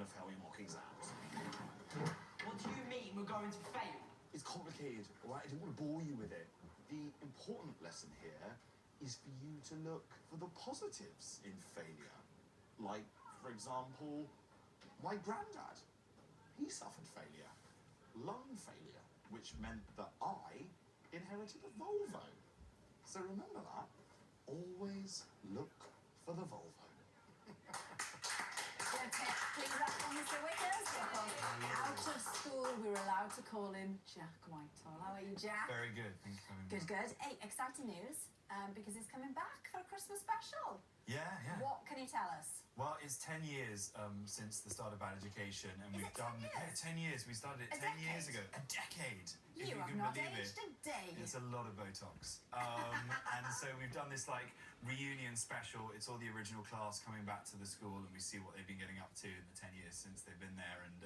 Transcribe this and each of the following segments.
to fail your mock exams. What do you mean we're going to fail? It's complicated, all right? I don't want to bore you with it. The important lesson here is for you to look for the positives in failure. Like, for example, my granddad. He suffered failure, lung failure, which meant that I inherited a Volvo. So remember that. Always look for the Volvo. Please up on Mr. Wickers. Out of school, we were allowed to call him Jack Whitehall. How are you, Jack? Very good, thanks for having me. Good. Hey, exciting news, because he's coming back for a Christmas special. Yeah. What can you tell us? Well, it's 10 years since the start of Bad Education, and Is we've it done 10 years? Yeah, 10 years. We started it A 10 years decade? ago. A decade. If You have can not believe aged it. a day. It's a lot of Botox. And so we've done this like reunion special. It's all the original class coming back to the school, and we see what they've been getting up to in the 10 years since they've been there. And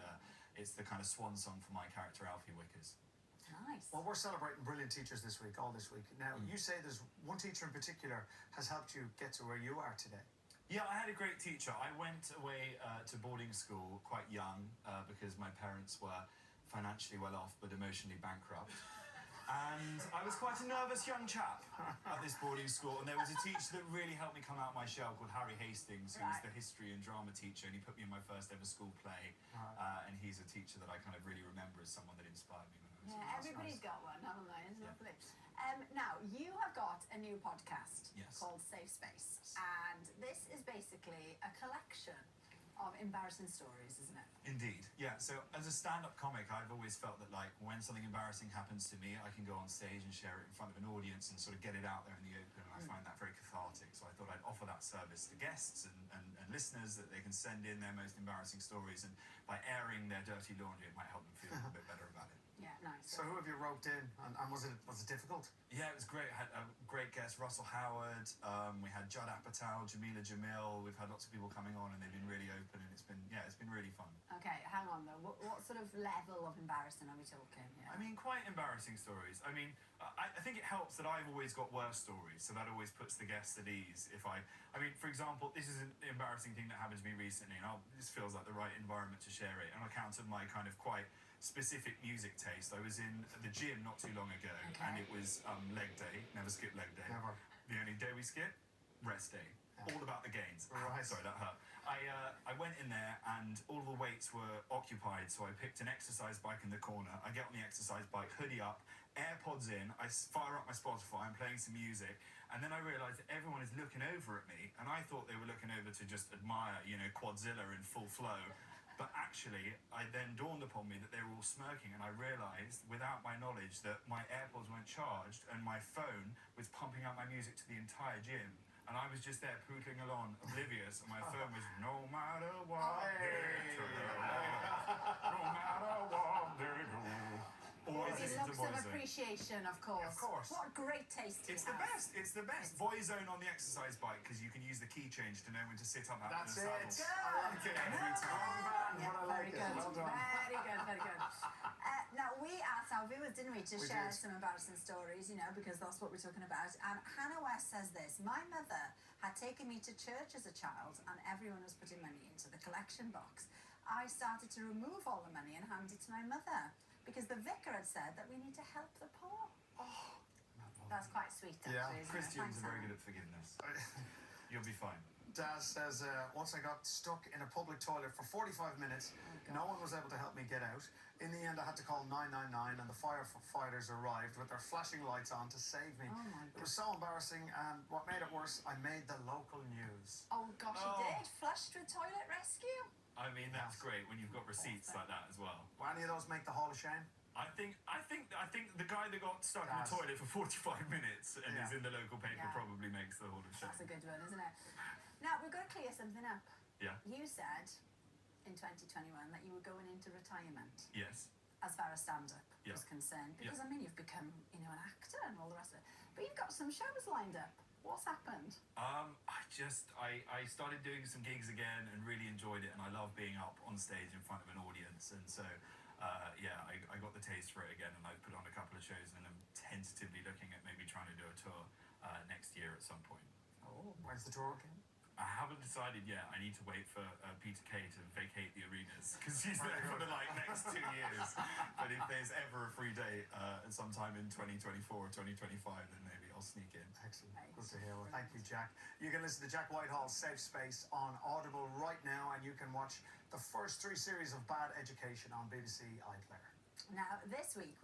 it's the kind of swan song for my character, Alfie Wickers. Nice. Well, we're celebrating brilliant teachers this week, all this week. Now, you say there's one teacher in particular has helped you get to where you are today. Yeah, I had a great teacher. I went away to boarding school quite young because my parents were financially well off but emotionally bankrupt. And I was quite a nervous young chap at this boarding school, and there was a teacher that really helped me come out of my shell called Harry Hastings, who was the history and drama teacher, and he put me in my first ever school play. And he's a teacher that I kind of really remember as someone that inspired me when I was Yeah, young. everybody's got one, haven't they? It's lovely. Now, you have got a new podcast called Safe Space, and this is basically a collection of embarrassing stories, isn't it? Indeed, yeah. So as a stand-up comic, I've always felt that like when something embarrassing happens to me, I can go on stage and share it in front of an audience and sort of get it out there in the open, and I find that very cathartic. So I thought I'd offer that service to guests and listeners, that they can send in their most embarrassing stories, and by airing their dirty laundry, it might help them feel a little bit better about it. Yeah, nice. So who have you roped in, and was it difficult? Yeah, it was great. I had a great guest, Russell Howard. We had Judd Apatow, Jamila Jamil. We've had lots of people coming on, and they've been really open, and it's been really fun. Okay, hang on though. What sort of level of embarrassing are we talking? Yeah. I mean, quite embarrassing stories. I mean, I think it helps that I've always got worse stories, so that always puts the guests at ease. I mean, for example, this is an embarrassing thing that happened to me recently, and this feels like the right environment to share it. On account of my kind of quite specific music taste, I was in the gym not too long ago, and it was leg day. Never skip leg day. Never. The only day we skip, rest day. All about the gains. Right. Sorry, that hurt. I went in there and all the weights were occupied, so I picked an exercise bike in the corner. I get on the exercise bike, hoodie up, AirPods in, I fire up my Spotify, I'm playing some music, and then I realised that everyone is looking over at me, and I thought they were looking over to just admire, Quadzilla in full flow. But actually, I then dawned upon me that they were all smirking, and I realised, without my knowledge, that my AirPods weren't charged, and my phone was pumping out my music to the entire gym. And I was just there pootling along, oblivious, and my phone was, no matter what they do, no matter what they do. Looks of appreciation, of course. Of course. What great taste you It's have. the best. It's the best. Boyzone on the exercise bike, because you can use the key change to know when to sit up. That's it. I like it every time. Yeah, I like very it. good. Well done. Very good. Now, we asked our viewers, didn't we, to share some embarrassing stories, because that's what we're talking about. And Hannah West says this: my mother had taken me to church as a child, and everyone was putting money into the collection box. I started to remove all the money and hand it to my mother, because the vicar had said that we need to help the poor. Oh, that's quite sweet, actually. Yeah. Isn't Christians it? are very good at forgiveness. You'll be fine. Daz says, once I got stuck in a public toilet for 45 minutes, no one was able to help me get out. In the end, I had to call 999, and the firefighters arrived with their flashing lights on to save me. Oh my God. It was so embarrassing, and what made it worse, I made the local news. Oh gosh, you did? Flushed with toilet rescue? I mean, that's great when you've got receipts like that as well. Will any of those make the Hall of Shame? I think the guy that got stuck in the toilet for 45 minutes and is in the local paper probably makes the Hall of Shame. That's a good one, isn't it? Now, we've got to clear something up. Yeah. You said in 2021 that you were going into retirement. Yes. As far as stand-up Yeah. was concerned. Yeah. Because, I mean, you've become, an actor and all the rest of it. But you've got some shows lined up. What's happened? I started doing some gigs again and really enjoyed it, and I love being up on stage in front of an audience, and so I got the taste for it again, and I've put on a couple of shows, and I'm tentatively looking at maybe trying to do a tour next year at some point. Oh, when's the tour again? I haven't decided yet. I need to wait for Peter Kay to vacate the arenas years, because she's there for the next 2 years. But if there's ever a free date sometime in 2024 or 2025, then maybe I'll sneak in. Excellent. Good to hear. Well, thank you, Jack. You can listen to Jack Whitehall's Safe Space on Audible right now, and you can watch the first 3 series of Bad Education on BBC iPlayer. Now, this week,